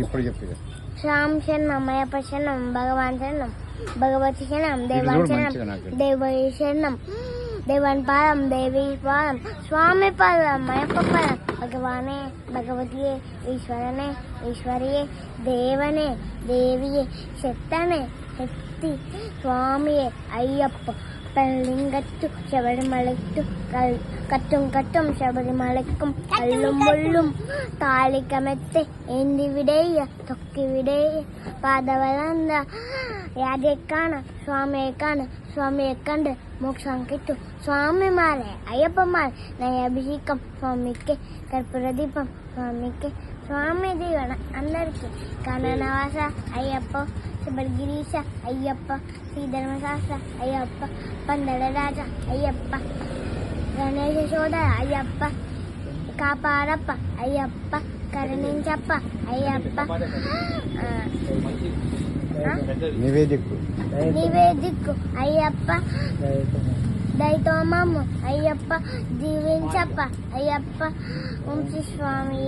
ఇప్పుడు చెప్పి శ్యామ్ శరణం, అయ్యప్ప శరణం, భగవాన్ శరణం, భగవతి శరణం, దేవాన్ శరణం, దేవీ శరణం, దేవన్ పాదం, దేవి పాదం, స్వామి పాదం, అయ్యప్ప పాదం, భగవానే, భగవతియే, ఈశ్వరనే, ఈశ్వరియే, దేవనే, దేవియే, శక్తనే, శక్తి, స్వామియే, అయ్యప్ప, പള്ളിങ്കത്തു ശബരിമലയ്ക്കു കത്തും ശബരിമലയ്ക്കും കള്ളും മുള്ളും താളിക്കമെത്തെ എന്തിവിടേയ തൊക്കിവിടേയ പാദവലന്ത യാതെ കാണ സ്വാമിയെ കണ്ട് മോക്ഷം കിട്ടും സ്വാമിമാരെ അയ്യപ്പന്മാർ നയാഭിഷേകം സ്വാമിക്ക് കർപ്പൂരദീപം സ്വാമിക്ക് స్వామి దీవెన అందరికీ కననవాస అయ్యప్ప, శబరిగిరీశ అయ్యప్ప, శ్రీధర్మశాస్త్ర అయ్యప్ప, పందల రాజ అయ్యప్ప, గణేశ సోదర అయ్యప్ప, కాపాడప్ప అయ్యప్ప, కరుణించప్ప అయ్యప్ప, నివేదిక్కు అయ్యప్ప, దైతోమమ్మ అయ్యప్ప, దీవించప్ప అయ్యప్ప, ఓం శ్రీ స్వామి.